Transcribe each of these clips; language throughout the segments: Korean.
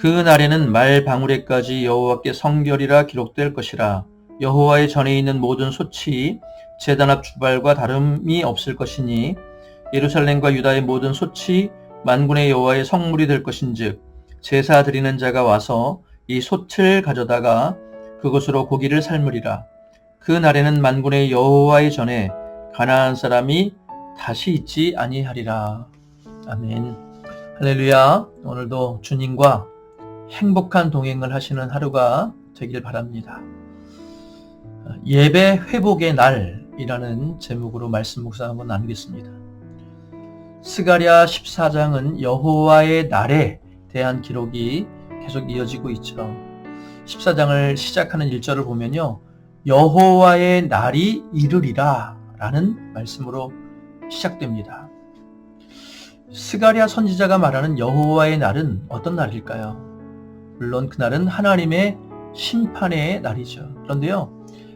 그 날에는 말 방울에까지 여호와께 성결이라 기록될 것이라. 여호와의 전에 있는 모든 솥이 제단 앞 주발과 다름이 없을 것이니 예루살렘과 유다의 모든 솥이 만군의 여호와의 성물이 될 것인즉 제사 드리는 자가 와서 이 솥을 가져다가 그것으로 고기를 삶으리라. 그 날에는 만군의 여호와의 전에 가나안 사람이 다시 있지 아니하리라. 아멘. 할렐루야. 오늘도 주님과 행복한 동행을 하시는 하루가 되길 바랍니다. 예배 회복의 날이라는 제목으로 말씀 묵상 한번 나누겠습니다. 스가랴 14장은 여호와의 날에 대한 기록이 계속 이어지고 있죠. 14장을 시작하는 1절을 보면요, 여호와의 날이 이르리라 라는 말씀으로 시작됩니다. 스가랴 선지자가 말하는 여호와의 날은 어떤 날일까요? 물론 그날은 하나님의 심판의 날이죠. 그런데요,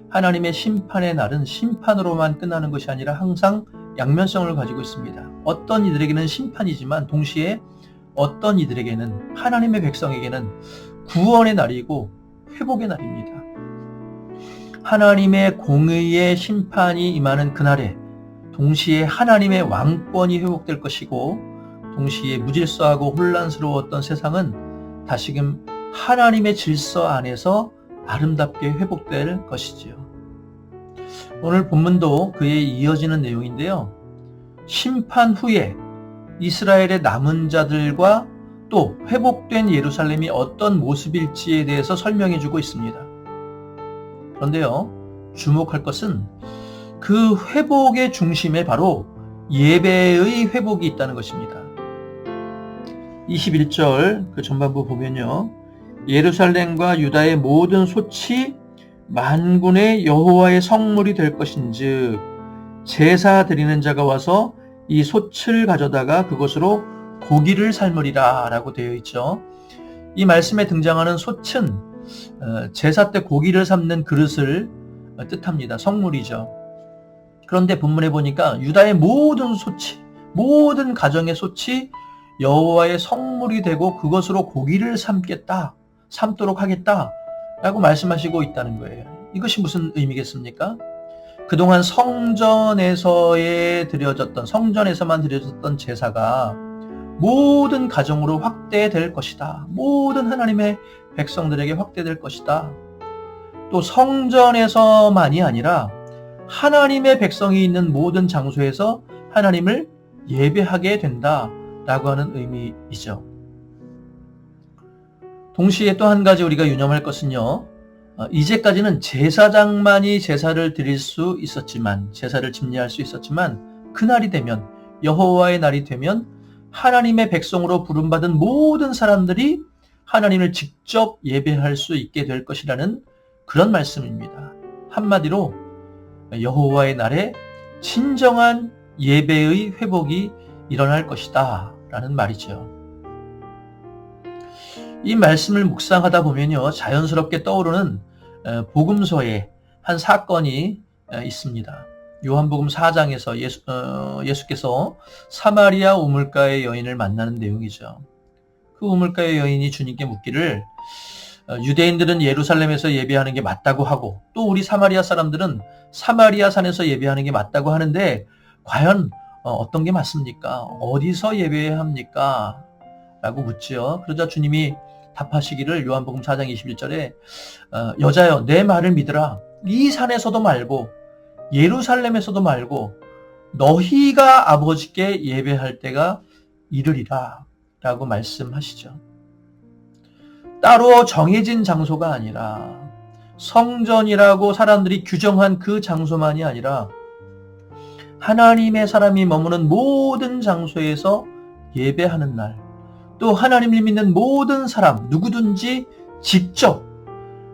하나님의 심판의 날은 심판으로만 끝나는 것이 아니라 항상 양면성을 가지고 있습니다. 어떤 이들에게는 심판이지만 동시에 어떤 이들에게는, 하나님의 백성에게는 구원의 날이고 회복의 날입니다. 하나님의 공의의 심판이 임하는 그날에 동시에 하나님의 왕권이 회복될 것이고, 동시에 무질서하고 혼란스러웠던 세상은 다시금 하나님의 질서 안에서 아름답게 회복될 것이지요. 오늘 본문도 그에 이어지는 내용인데요, 심판 후에 이스라엘의 남은 자들과 또 회복된 예루살렘이 어떤 모습일지에 대해서 설명해 주고 있습니다. 그런데요, 주목할 것은 그 회복의 중심에 바로 예배의 회복이 있다는 것입니다. 21절 그 전반부 보면요, 예루살렘과 유다의 모든 솥이 만군의 여호와의 성물이 될 것인즉 제사 드리는 자가 와서 이 솥을 가져다가 그것으로 고기를 삶으리라 라고 되어 있죠. 이 말씀에 등장하는 솥은 제사 때 고기를 삶는 그릇을 뜻합니다. 성물이죠. 그런데 본문에 보니까 유다의 모든 솥이, 모든 가정의 솥이 여호와의 성물이 되고 그것으로 고기를 삶도록 하겠다 라고 말씀하시고 있다는 거예요. 이것이 무슨 의미겠습니까? 그동안 성전에서만 드려졌던 제사가 모든 가정으로 확대될 것이다. 모든 하나님의 백성들에게 확대될 것이다. 또 성전에서만이 아니라 하나님의 백성이 있는 모든 장소에서 하나님을 예배하게 된다라고 하는 의미이죠. 동시에 또 한 가지 우리가 유념할 것은요, 이제까지는 제사장만이 제사를 드릴 수 있었지만, 제사를 집례할 수 있었지만, 그날이 되면, 여호와의 날이 되면 하나님의 백성으로 부름받은 모든 사람들이 하나님을 직접 예배할 수 있게 될 것이라는 그런 말씀입니다. 한마디로 여호와의 날에 진정한 예배의 회복이 일어날 것이다 라는 말이죠. 이 말씀을 묵상하다 보면요, 자연스럽게 떠오르는 복음서에 한 사건이 있습니다. 요한복음 4장에서 예수께서 사마리아 우물가의 여인을 만나는 내용이죠. 그 우물가의 여인이 주님께 묻기를, 유대인들은 예루살렘에서 예배하는 게 맞다고 하고 또 우리 사마리아 사람들은 사마리아 산에서 예배하는 게 맞다고 하는데 과연 어떤 게 맞습니까? 어디서 예배해야 합니까? 라고 묻죠. 그러자 주님이 답하시기를 요한복음 4장 21절에 여자여, 내 말을 믿으라. 이 산에서도 말고 예루살렘에서도 말고 너희가 아버지께 예배할 때가 이르리라 라고 말씀하시죠. 따로 정해진 장소가 아니라 성전이라고 사람들이 규정한 그 장소만이 아니라 하나님의 사람이 머무는 모든 장소에서 예배하는 날, 또 하나님을 믿는 모든 사람 누구든지 직접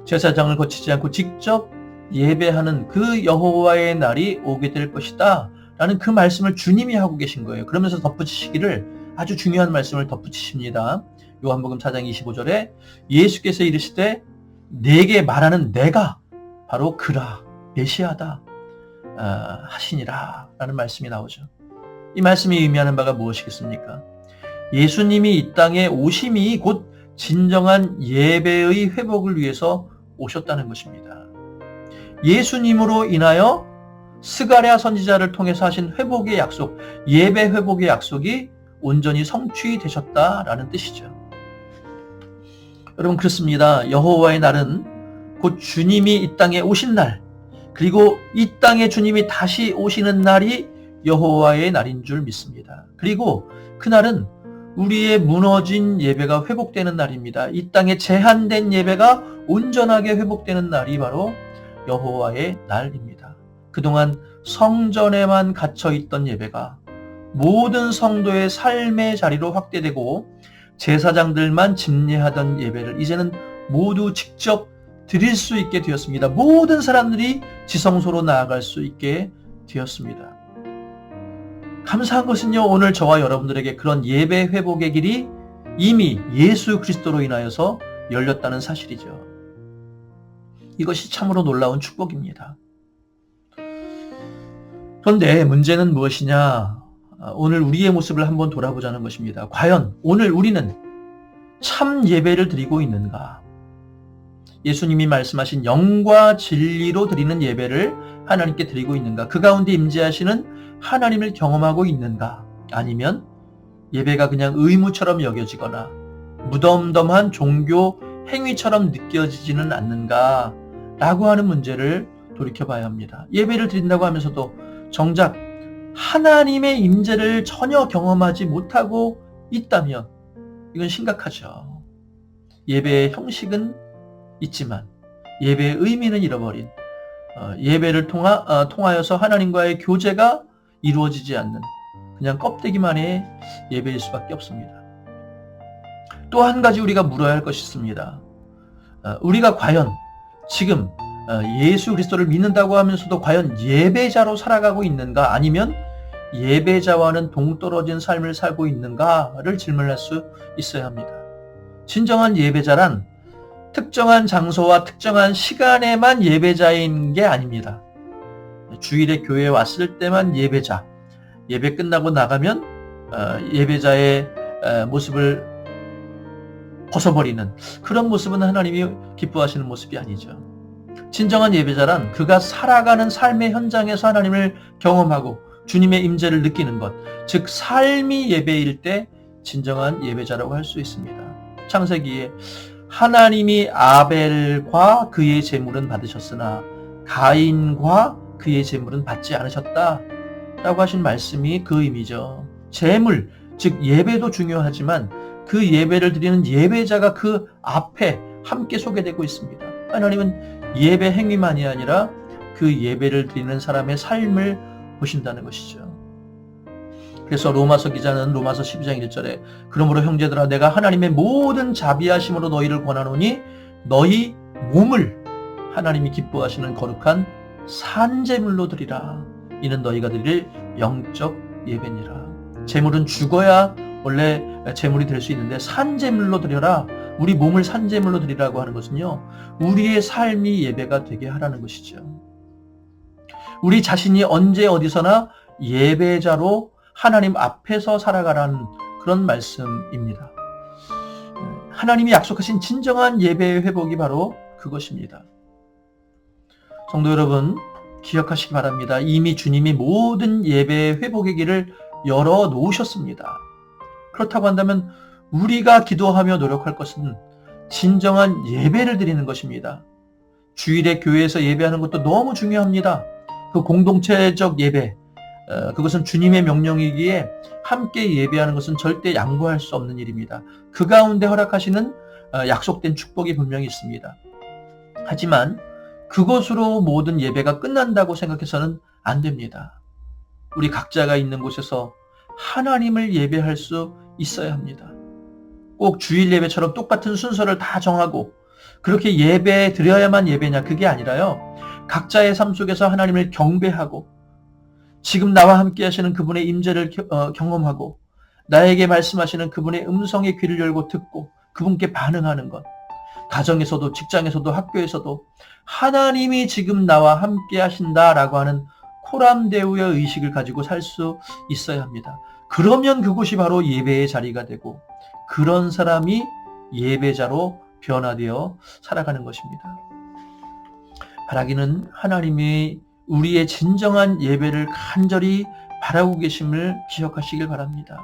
제사장을 거치지 않고 직접 예배하는 그 여호와의 날이 오게 될 것이다 라는 그 말씀을 주님이 하고 계신 거예요. 그러면서 덧붙이시기를, 아주 중요한 말씀을 덧붙이십니다. 요한복음 4장 25절에 예수께서 이르시되 내게 말하는 내가 바로 그라 메시아다 하시니라 라는 말씀이 나오죠. 이 말씀이 의미하는 바가 무엇이겠습니까? 예수님이 이 땅에 오심이 곧 진정한 예배의 회복을 위해서 오셨다는 것입니다. 예수님으로 인하여 스가랴 선지자를 통해서 하신 회복의 약속, 예배 회복의 약속이 온전히 성취되셨다라는 뜻이죠. 여러분, 그렇습니다. 여호와의 날은 곧 주님이 이 땅에 오신 날, 그리고 이 땅에 주님이 다시 오시는 날이 여호와의 날인 줄 믿습니다. 그리고 그날은 우리의 무너진 예배가 회복되는 날입니다. 이 땅에 제한된 예배가 온전하게 회복되는 날이 바로 여호와의 날입니다. 그동안 성전에만 갇혀있던 예배가 모든 성도의 삶의 자리로 확대되고 제사장들만 집례하던 예배를 이제는 모두 직접 드릴 수 있게 되었습니다. 모든 사람들이 지성소로 나아갈 수 있게 되었습니다. 감사한 것은요, 오늘 저와 여러분들에게 그런 예배 회복의 길이 이미 예수 그리스도로 인하여서 열렸다는 사실이죠. 이것이 참으로 놀라운 축복입니다. 그런데 문제는 무엇이냐? 오늘 우리의 모습을 한번 돌아보자는 것입니다. 과연 오늘 우리는 참 예배를 드리고 있는가? 예수님이 말씀하신 영과 진리로 드리는 예배를 하나님께 드리고 있는가? 그 가운데 임재하시는 하나님을 경험하고 있는가? 아니면 예배가 그냥 의무처럼 여겨지거나 무덤덤한 종교 행위처럼 느껴지지는 않는가? 라고 하는 문제를 돌이켜봐야 합니다. 예배를 드린다고 하면서도 정작 하나님의 임재를 전혀 경험하지 못하고 있다면 이건 심각하죠. 예배의 형식은 있지만 예배의 의미는 잃어버린, 예배를 통하여서 하나님과의 교제가 이루어지지 않는 그냥 껍데기만의 예배일 수밖에 없습니다. 또 한 가지 우리가 물어야 할 것이 있습니다. 우리가 과연 지금 예수 그리스도를 믿는다고 하면서도 과연 예배자로 살아가고 있는가, 아니면 예배자와는 동떨어진 삶을 살고 있는가를 질문할 수 있어야 합니다. 진정한 예배자란 특정한 장소와 특정한 시간에만 예배자인 게 아닙니다. 주일에 교회에 왔을 때만 예배자, 예배 끝나고 나가면 예배자의 모습을 벗어버리는 그런 모습은 하나님이 기뻐하시는 모습이 아니죠. 진정한 예배자란 그가 살아가는 삶의 현장에서 하나님을 경험하고 주님의 임재를 느끼는 것, 즉 삶이 예배일 때 진정한 예배자라고 할 수 있습니다. 창세기에 하나님이 아벨과 그의 제물은 받으셨으나 가인과 그의 제물은 받지 않으셨다라고 하신 말씀이 그 의미죠. 제물, 즉 예배도 중요하지만 그 예배를 드리는 예배자가 그 앞에 함께 소개되고 있습니다. 하나님은 예배 행위만이 아니라 그 예배를 드리는 사람의 삶을 보신다는 것이죠. 그래서 로마서 기자는 로마서 12장 1절에 그러므로 형제들아 내가 하나님의 모든 자비하심으로 너희를 권하노니 너희 몸을 하나님이 기뻐하시는 거룩한 산제물로 드리라. 이는 너희가 드릴 영적 예배니라. 제물은 죽어야 원래 제물이 될 수 있는데 산제물로 드려라. 우리 몸을 산제물로 드리라고 하는 것은요, 우리의 삶이 예배가 되게 하라는 것이죠. 우리 자신이 언제 어디서나 예배자로 하나님 앞에서 살아가라는 그런 말씀입니다. 하나님이 약속하신 진정한 예배의 회복이 바로 그것입니다. 성도 여러분, 기억하시기 바랍니다. 이미 주님이 모든 예배의 회복의 길을 열어 놓으셨습니다. 그렇다고 한다면 우리가 기도하며 노력할 것은 진정한 예배를 드리는 것입니다. 주일에 교회에서 예배하는 것도 너무 중요합니다. 그 공동체적 예배, 그것은 주님의 명령이기에 함께 예배하는 것은 절대 양보할 수 없는 일입니다. 그 가운데 허락하시는 약속된 축복이 분명히 있습니다. 하지만 그것으로 모든 예배가 끝난다고 생각해서는 안 됩니다. 우리 각자가 있는 곳에서 하나님을 예배할 수 있어야 합니다. 꼭 주일 예배처럼 똑같은 순서를 다 정하고 그렇게 예배 드려야만 예배냐, 그게 아니라요, 각자의 삶 속에서 하나님을 경배하고 지금 나와 함께 하시는 그분의 임재를 경험하고 나에게 말씀하시는 그분의 음성의 귀를 열고 듣고 그분께 반응하는 것, 가정에서도 직장에서도 학교에서도 하나님이 지금 나와 함께 하신다라고 하는 코람데우의 의식을 가지고 살 수 있어야 합니다. 그러면 그곳이 바로 예배의 자리가 되고 그런 사람이 예배자로 변화되어 살아가는 것입니다. 바라기는 하나님이 우리의 진정한 예배를 간절히 바라고 계심을 기억하시길 바랍니다.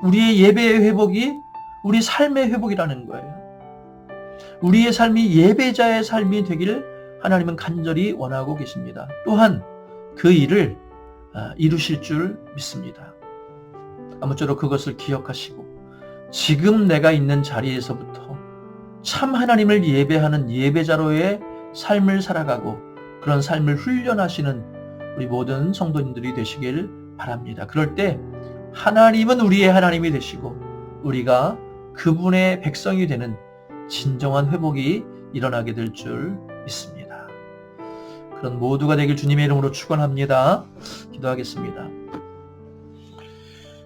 우리의 예배의 회복이 우리 삶의 회복이라는 거예요. 우리의 삶이 예배자의 삶이 되기를 하나님은 간절히 원하고 계십니다. 또한 그 일을 이루실 줄 믿습니다. 아무쪼록 그것을 기억하시고 지금 내가 있는 자리에서부터 참 하나님을 예배하는 예배자로의 삶을 살아가고 그런 삶을 훈련하시는 우리 모든 성도님들이 되시길 바랍니다. 그럴 때 하나님은 우리의 하나님이 되시고 우리가 그분의 백성이 되는 진정한 회복이 일어나게 될 줄 믿습니다. 그런 모두가 되길 주님의 이름으로 축원합니다. 기도하겠습니다.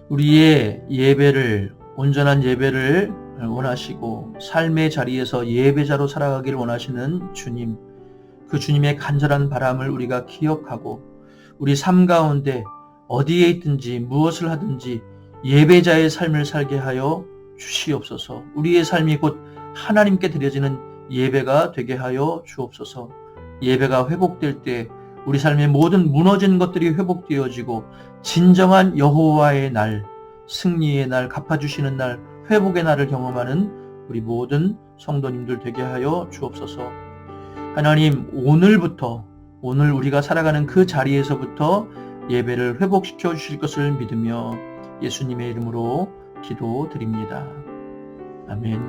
우리의 예배를 온전한 예배를 원하시고 삶의 자리에서 예배자로 살아가기를 원하시는 주님, 그 주님의 간절한 바람을 우리가 기억하고 우리 삶 가운데 어디에 있든지 무엇을 하든지 예배자의 삶을 살게 하여 주시옵소서. 우리의 삶이 곧 하나님께 드려지는 예배가 되게 하여 주옵소서. 예배가 회복될 때 우리 삶의 모든 무너진 것들이 회복되어지고 진정한 여호와의 날, 승리의 날, 갚아주시는 날, 회복의 날을 경험하는 우리 모든 성도님들 되게 하여 주옵소서. 하나님, 오늘 우리가 살아가는 그 자리에서부터 예배를 회복시켜 주실 것을 믿으며 예수님의 이름으로 기도드립니다. 아멘.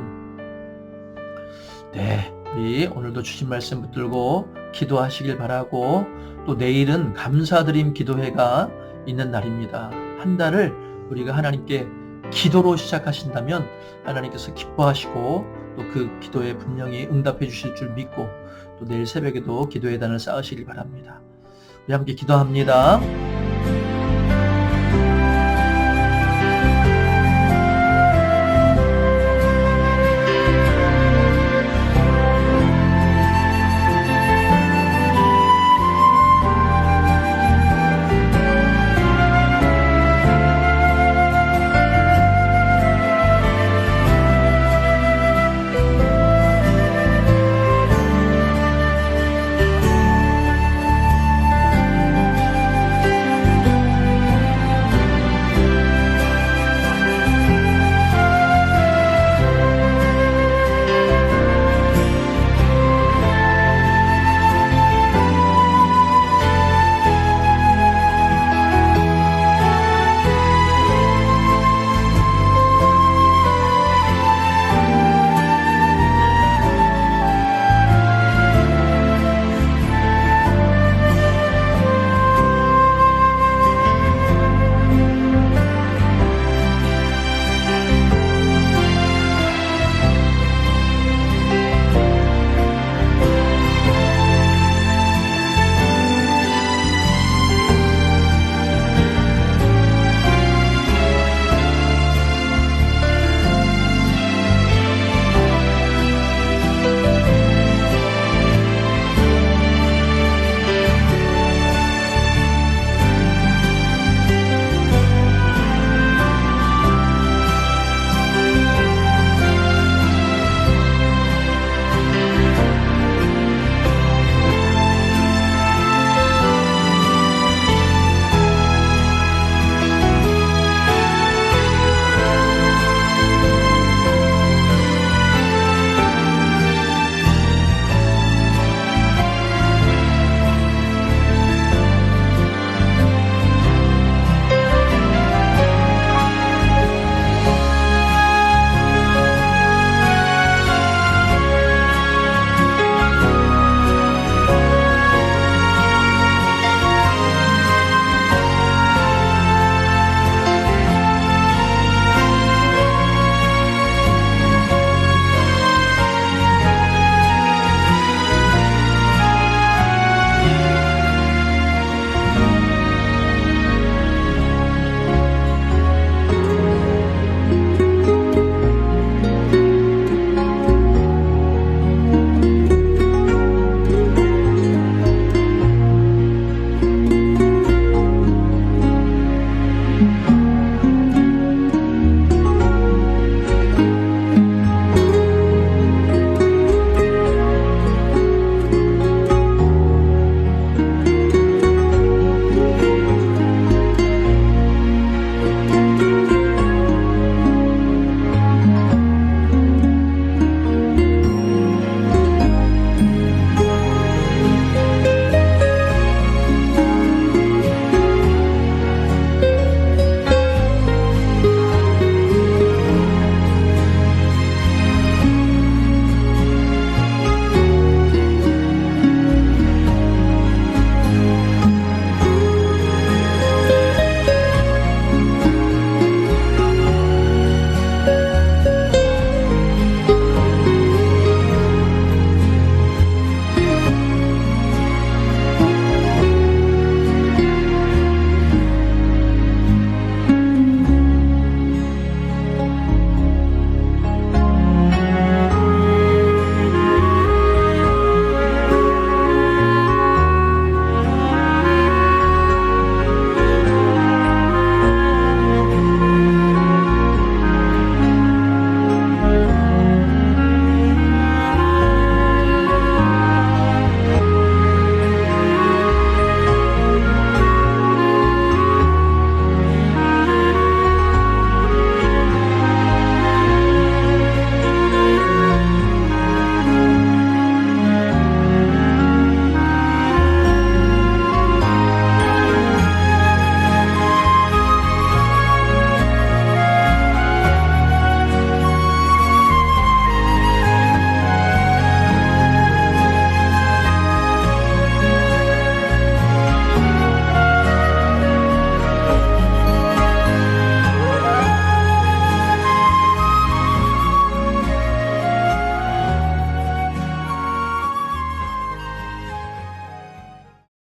네, 우리 오늘도 주신 말씀 붙들고 기도하시길 바라고 또 내일은 감사드림 기도회가 있는 날입니다. 한 달을 우리가 하나님께 기도로 시작하신다면 하나님께서 기뻐하시고 또 그 기도에 분명히 응답해 주실 줄 믿고 또 내일 새벽에도 기도의 단을 쌓으시길 바랍니다. 우리 함께 기도합니다.